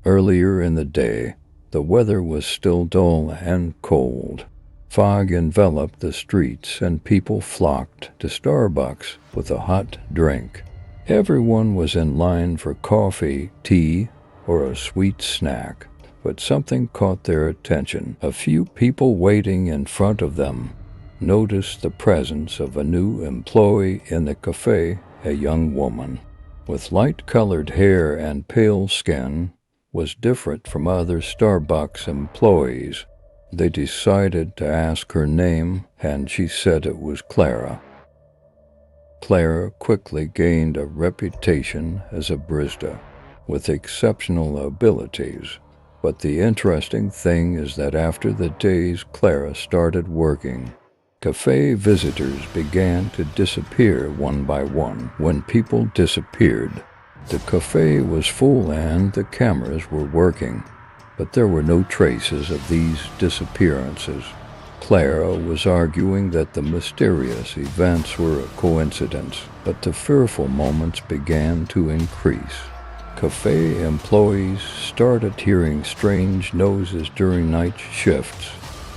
Earlier in the day, the weather was still dull and cold. Fog enveloped the streets and people flocked to Starbucks with a hot drink. Everyone was in line for coffee, tea, or a sweet snack, but something caught their attention. A few people waiting in front of them noticed the presence of a new employee in the cafe, a young woman with light-colored hair and pale skin, was different from other Starbucks employees. They decided to ask her name, and she said it was Clara. Clara quickly gained a reputation as a barista with exceptional abilities. But the interesting thing is that after the days Clara started working, cafe visitors began to disappear one by one. When people disappeared, the cafe was full and the cameras were working, but there were no traces of these disappearances. Clara was arguing that the mysterious events were a coincidence, but the fearful moments began to increase. Cafe employees started hearing strange noises during night shifts.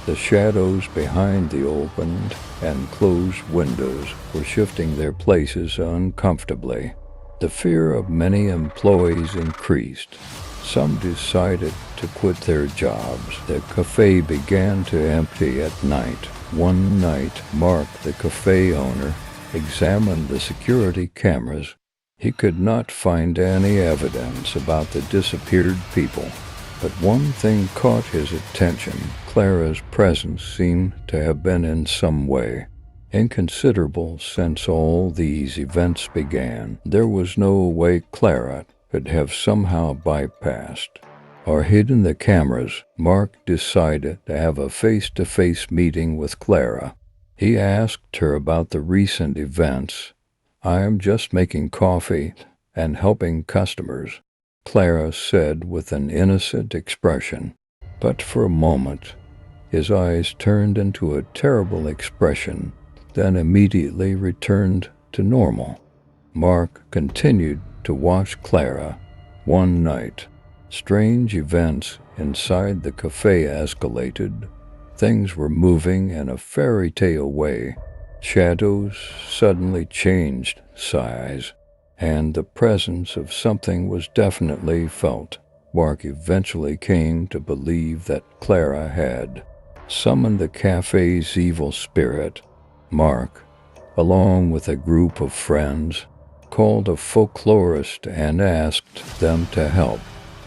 The shadows behind the opened and closed windows were shifting their places uncomfortably. The fear of many employees increased. Some decided to quit their jobs. The cafe began to empty at night. One night, Mark, the cafe owner, examined the security cameras. He could not find any evidence about the disappeared people. But one thing caught his attention. Clara's presence seemed to have been in some way inconsiderable since all these events began. There was no way Clara could have somehow bypassed or hidden the cameras. Mark decided to have a face-to-face meeting with Clara. He asked her about the recent events. "I am just making coffee and helping customers," Clara said with an innocent expression. But for a moment, his eyes turned into a terrible expression, then immediately returned to normal. Mark continued to watch Clara. One night, strange events inside the cafe escalated. Things were moving in a fairy tale way. Shadows suddenly changed size, and the presence of something was definitely felt. Mark eventually came to believe that Clara had summoned the cafe's evil spirit. Mark, along with a group of friends, called a folklorist and asked them to help.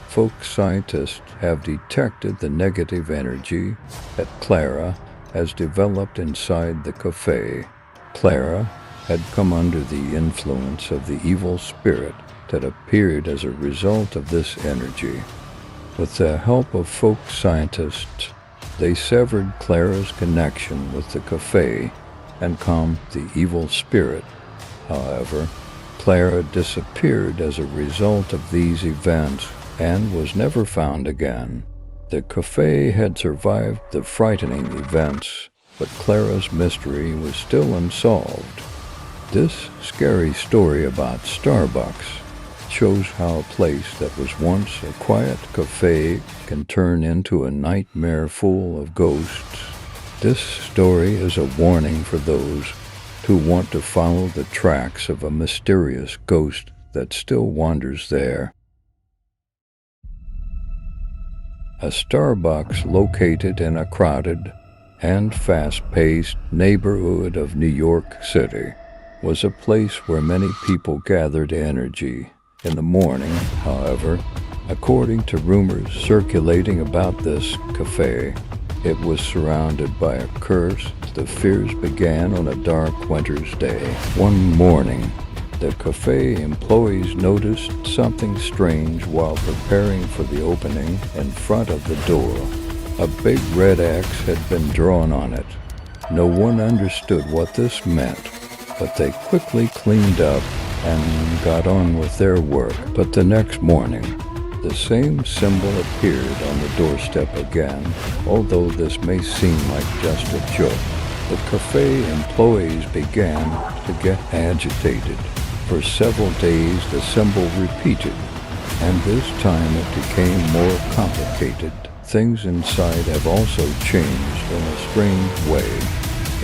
Folk scientists have detected the negative energy that Clara has developed inside the cafe. Clara had come under the influence of the evil spirit that appeared as a result of this energy. With the help of folk scientists, they severed Clara's connection with the cafe and calmed the evil spirit. However, Clara disappeared as a result of these events and was never found again. The cafe had survived the frightening events, but Clara's mystery was still unsolved. This scary story about Starbucks shows how a place that was once a quiet cafe can turn into a nightmare full of ghosts. This story is a warning for those who want to follow the tracks of a mysterious ghost that still wanders there. A Starbucks located in a crowded and fast-paced neighborhood of New York City was a place where many people gathered energy. In the morning, however, according to rumors circulating about this cafe, it was surrounded by a curse. The fears began on a dark winter's day. One morning, the cafe employees noticed something strange while preparing for the opening in front of the door. A big red X had been drawn on it. No one understood what this meant, but they quickly cleaned up and got on with their work. But the next morning, the same symbol appeared on the doorstep again, although this may seem like just a joke. The cafe employees began to get agitated. For several days, the symbol repeated. And this time it became more complicated. Things inside have also changed in a strange way.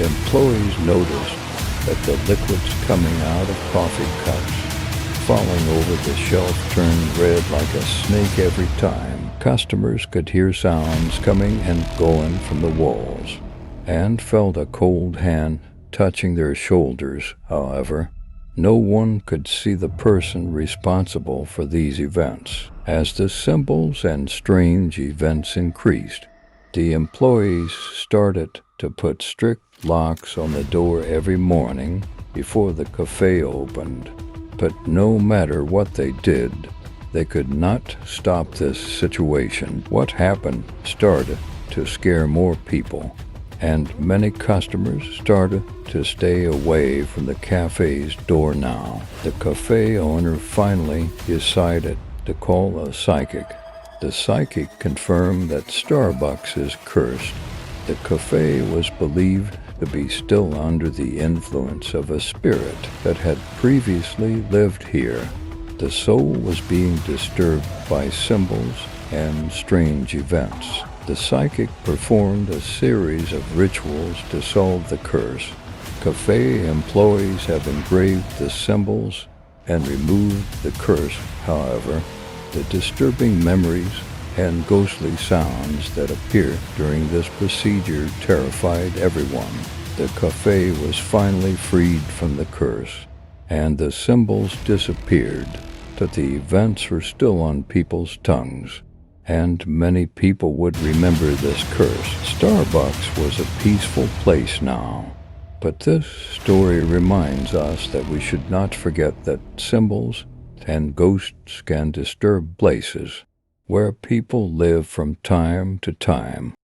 Employees noticed that the liquids coming out of coffee cups, falling over the shelf, turned red like a snake every time. Customers could hear sounds coming and going from the walls, and felt a cold hand touching their shoulders. However, no one could see the person responsible for these events. As the symbols and strange events increased, the employees started to put strict locks on the door every morning before the cafe opened. But no matter what they did, they could not stop this situation. What happened started to scare more people, and many customers started to stay away from the cafe's door now. The cafe owner finally decided to call a psychic. The psychic confirmed that Starbucks is cursed. The cafe was believed to be still under the influence of a spirit that had previously lived here. The soul was being disturbed by symbols and strange events. The psychic performed a series of rituals to solve the curse. Cafe employees have engraved the symbols and removed the curse. However, the disturbing memories and ghostly sounds that appeared during this procedure terrified everyone. The cafe was finally freed from the curse, and the symbols disappeared, but the events were still on people's tongues, and many people would remember this curse. Starbucks was a peaceful place now, but this story reminds us that we should not forget that symbols and ghosts can disturb places where people live from time to time.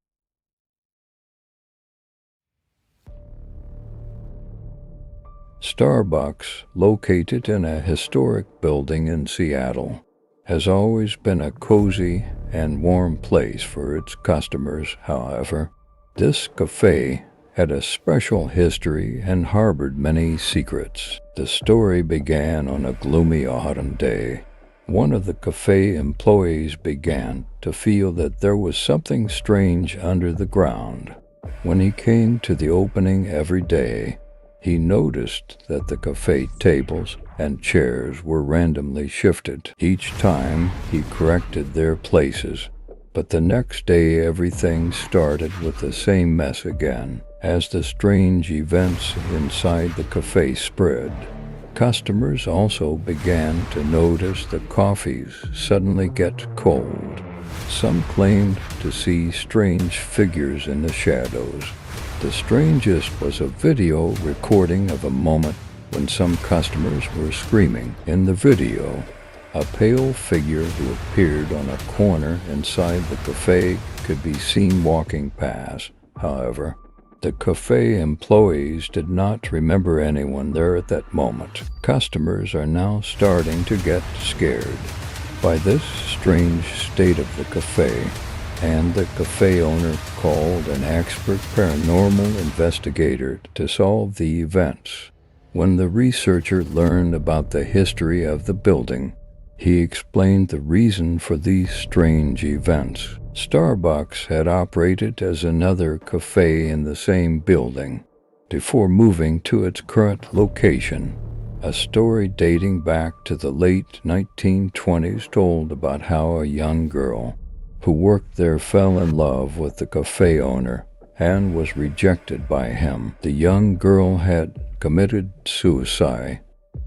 Starbucks, located in a historic building in Seattle, has always been a cozy and warm place for its customers. However, this cafe had a special history and harbored many secrets. The story began on a gloomy autumn day. One of the cafe employees began to feel that there was something strange under the ground. When he came to the opening every day, he noticed that the cafe tables and chairs were randomly shifted. Each time he corrected their places, but the next day everything started with the same mess again. As the strange events inside the cafe spread, customers also began to notice the coffees suddenly get cold. Some claimed to see strange figures in the shadows. The strangest was a video recording of a moment when some customers were screaming. In the video, a pale figure who appeared on a corner inside the cafe could be seen walking past. However, the cafe employees did not remember anyone there at that moment. Customers are now starting to get scared by this strange state of the cafe, and the cafe owner called an expert paranormal investigator to solve the events. When the researcher learned about the history of the building, he explained the reason for these strange events. Starbucks had operated as another cafe in the same building before moving to its current location. A story dating back to the late 1920s told about how a young girl who worked there fell in love with the cafe owner and was rejected by him. The young girl had committed suicide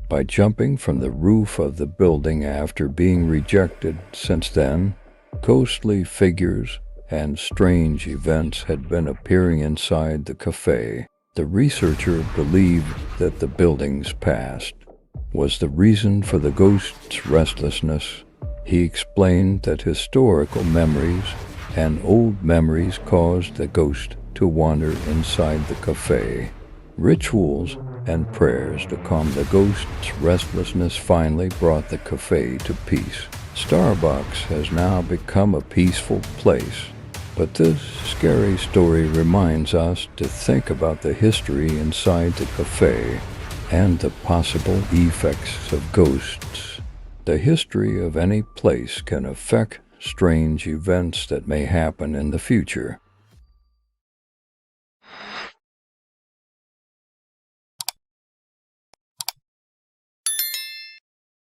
by jumping from the roof of the building after being rejected. Since then, ghostly figures and strange events had been appearing inside the cafe. The researcher believed that the building's past was the reason for the ghost's restlessness. He explained that historical memories and old memories caused the ghost to wander inside the cafe. Rituals and prayers to calm the ghost's restlessness finally brought the cafe to peace. Starbucks has now become a peaceful place, but this scary story reminds us to think about the history inside the cafe and the possible effects of ghosts The history of any place can affect strange events that may happen in the future.